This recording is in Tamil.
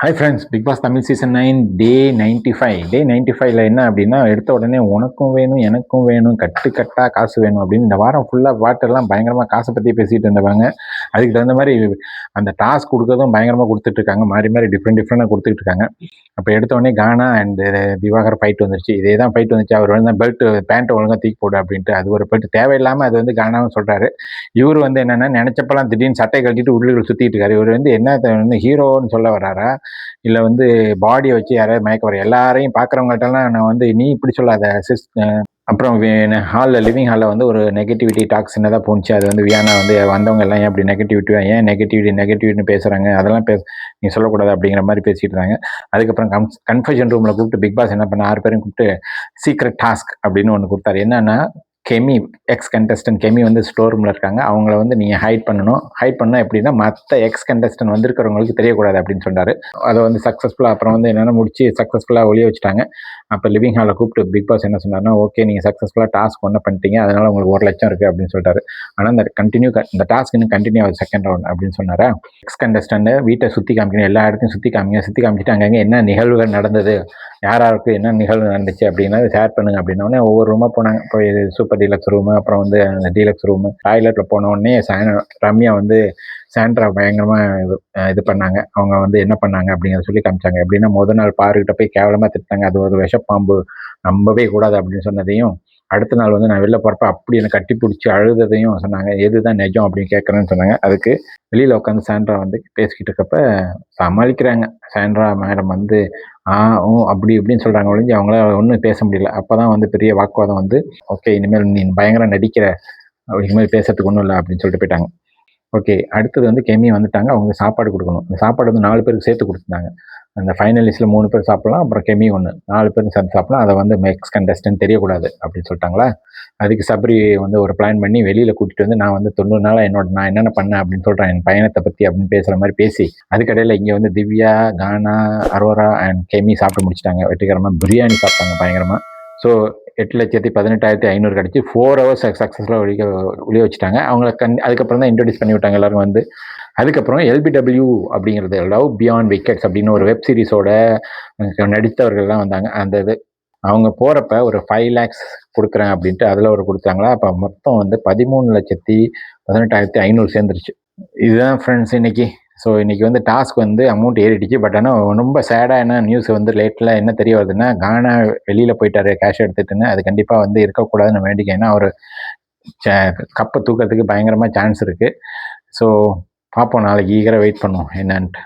Hi friends, Big Boss Tamil season 9 day 95. Day 95ல என்ன அப்படின்னா, எடுத்த உடனே உனக்கும் வேணும் எனக்கும் வேணும் கட்டு கட்டா காசு வேணும் அப்படின்னு இந்த வாரம் ஃபுல்லாக பாட்டெல்லாம் பயங்கரமாக காசை பற்றி பேசிகிட்டு இருந்தவங்க. அதுக்கு தகுந்த மாதிரி அந்த டாஸ்க் கொடுக்கறதும் பயங்கரமாக கொடுத்துட்ருக்காங்க. மாறி மாறி டிஃப்ரெண்டாக கொடுத்துட்டு இருக்காங்க. அப்போ எடுத்த உடனே கானா அண்ட் திவாகர் ஃபைட் வந்துருச்சு. இதே தான் ஃபைட் வந்துச்சு. அவர் வந்து பெல்ட் பேண்ட்டை ஒழுங்காக தூக்கி போடு அப்படின்ட்டு அது ஒரு பெல்ட் தேவையில்லாமல் அது வந்து கானாவும் சொல்கிறாரு. இவர் வந்து என்னென்னா நினச்சப்பெல்லாம் திடீர்னு சட்டை கட்டிட்டு உள்ளுக்குள்ள சுற்றிட்டு இருக்காரு. இவர் வந்து என்ன ஹீரோன்னு சொல்ல வர்றாரா, இல்லை வந்து பாடியை வச்சு யாராவது மயக்க வர எல்லாரையும் பார்க்குறவங்கள்ட்டலாம் நான் வந்து நீ இப்படி சொல்லாத அப்புறம் லிவிங் ஹாலில் வந்து ஒரு நெகட்டிவிட்டி டாக் சின்னதாக போணுச்சு. அது வந்து வியானா வந்து வந்தவங்க எல்லாம் ஏன் அப்படி நெகட்டிவிட்டின்னு பேசுகிறாங்க, அதெல்லாம் நீ சொல்லக்கூடாது அப்படிங்கிற மாதிரி பேசிட்டு இருந்தாங்க. அதுக்கப்புறம் கன்ஃபெஷன் ரூமில் கூப்பிட்டு பிக் பாஸ் என்ன பண்ண 6 பேரும் கூப்பிட்டு சீக்ரெட் டாஸ்க் அப்படின்னு ஒன்று கொடுத்தாரு. என்னன்னா, கெமி எக்ஸ் கண்டஸ்டன்ட் கெமி வந்து ஸ்டோர் ரூமில் இருக்காங்க. அவங்கள வந்து நீங்கள் ஹைட் பண்ணால் எப்படின்னா மற்ற எக்ஸ் கண்டஸ்டன்ட் வந்திருக்கிறவங்களுக்கு தெரியக்கூடாது அப்படின்னு சொன்னார். அதை வந்து சக்ஸஸ்ஃபுல்லாக அப்புறம் வந்து என்னென்ன முடிச்சு சக்ஸஸ்ஃபுல்லாக ஒளிய வச்சுட்டாங்க. அப்போ லிவிங் ஹாலில் கூப்பிட்டு பிக் பாஸ் என்ன சொன்னார்னா, ஓகே நீங்கள் சக்ஸஸ்ஃபுல்லாக டாஸ்க் ஒன்று பண்ணிட்டீங்க, அதனால் உங்களுக்கு 1 லட்சம் இருக்குது அப்படின்னு சொல்லிட்டாரு. ஆனால் இந்த டாஸ்க் இன்னும் கண்டினியூ ஆகுது செகண்ட் ரவுண்ட் அப்படின்னு சொன்னாரா. எக்ஸ் கண்டஸ்டன்ட் வீட்டை சுற்றி காமிக்கணும், எல்லா இடத்தையும் சுற்றி காமிச்சிட்டு அங்கங்கே என்ன நிகழ்வுகள் நடந்தது, யாராருக்கு என்ன நிகழ்வு நடந்துச்சு அப்படின்னா ஷேர் பண்ணுங்க அப்படின்னோடனே ஒவ்வொரு ரூமாக போனாங்க. இப்போ இது சூப்பர் டீலக்ஸ் ரூமு, அப்புறம் வந்து அந்த டீலக்ஸ் ரூமு, டாய்லெட்டில் போனோடனே ரம்யா வந்து சாண்ட்ரா பயங்கரமாக இது பண்ணாங்க. அவங்க வந்து என்ன பண்ணாங்க அப்படிங்கிறத சொல்லி காமிச்சாங்க. எப்படின்னா முதல் நாள் பாருக்கிட்ட போய் கேவலமாக திட்டாங்க, அது ஒரு விஷப்பாம்பு நம்பவே கூடாது அப்படின்னு சொன்னதையும், அடுத்த நாள் வந்து நான் வெளில போகிறப்ப அப்படி என்னை கட்டி பிடிச்சி அழுததையும் சொன்னாங்க. எதுதான் நிஜம் அப்படின்னு கேட்குறேன்னு சொன்னாங்க. அதுக்கு வெளியில் உட்காந்து சாண்ட்ரா வந்து பேசிக்கிட்டு இருக்கப்ப சமாளிக்கிறாங்க. சாண்ட்ரா மேடம் வந்து அப்படி இப்படின்னு சொல்கிறாங்க ஒழிஞ்சு அவங்களால ஒன்றும் பேச முடியல. அப்போ தான் வந்து பெரிய வாக்குவாதம் வந்து, ஓகே இனிமேல் நீ பயங்கரம் நடிக்கிற, இனிமேல் பேசுறதுக்கு ஒன்றும் இல்லை அப்படின்னு சொல்லிட்டு போயிட்டாங்க. ஓகே, அடுத்தது வந்து கெமி வந்துட்டாங்க. அவங்க சாப்பாடு கொடுக்கணும். அந்த சாப்பாடு வந்து 4 பேருக்கு சேர்த்து கொடுத்துருந்தாங்க. அந்த ஃபைனலிஸ்ட்டில் 3 பேர் சாப்பிடலாம், அப்புறம் கெமி 1, 4 பேரும் சேர்ந்து சாப்பிடலாம். அதை வந்து எக்ஸ் கண்டஸ்டன்ட் தெரியக்கூடாது அப்படின்னு சொல்லிட்டாங்களா. அதுக்கு சபரி வந்து ஒரு பிளான் பண்ணி வெளியில் கூட்டிகிட்டு வந்து நான் வந்து 90 நாளாக நான் என்னென்ன பண்ணேன் அப்படின்னு சொல்கிறேன், என் பயணத்தை பற்றி அப்படின்னு பேசுகிற மாதிரி பேசி, அதுக்கடையில் இங்கே வந்து திவ்யா, கானா, அரோரா அண்ட் கெமி சாப்பிட்டு முடிச்சிட்டாங்க. வெற்றிகரமாக பிரியாணி சாப்பிட்டாங்க பயங்கரமாக. ஸோ 8,18,500 கிடச்சி 4 ஹவர்ஸ் சக்ஸஸ்ஃபுல்லாக ஒளிய வச்சுட்டாங்க. அவங்கள அதுக்கப்புறம் தான் இன்ட்ரடியூஸ் பண்ணி விட்டாங்க எல்லாரும் வந்து. அதுக்கப்புறம் LBW அப்படிங்கிறது லவ் பியாண்ட் விக்கெட்ஸ் அப்படின்னு ஒரு வெப் சீரிஸோட நடித்தவர்கள்லாம் வந்தாங்க. அந்த இது அவங்க போகிறப்ப ஒரு 5 lakhs கொடுக்குறேன் அப்படின்ட்டு அதில் ஒரு கொடுத்தாங்களா. அப்போ மொத்தம் வந்து 13,18,500 சேர்ந்துருச்சு. இதுதான் ஃப்ரெண்ட்ஸ் இன்னைக்கு. ஸோ இன்றைக்கி வந்து டாஸ்க் வந்து அமௌண்ட் ஏறிடுச்சு. பட் ஆனால் ரொம்ப சேடான நியூஸ் வந்து லேட்டில் என்ன தெரிய வருதுன்னா, கானா வெளியில் போயிட்டாரு கேஷ் எடுத்துட்டுன்னு. அது கண்டிப்பாக வந்து இருக்கக்கூடாதுன்னு வேண்டிக்க. ஏன்னா அவர் கப்பை தூக்கிறதுக்கு பயங்கரமாக சான்ஸ் இருக்குது. ஸோ பார்ப்போம், நாளைக்கு ஈகராக வெயிட் பண்ணுவோம் என்னன்ட்டு.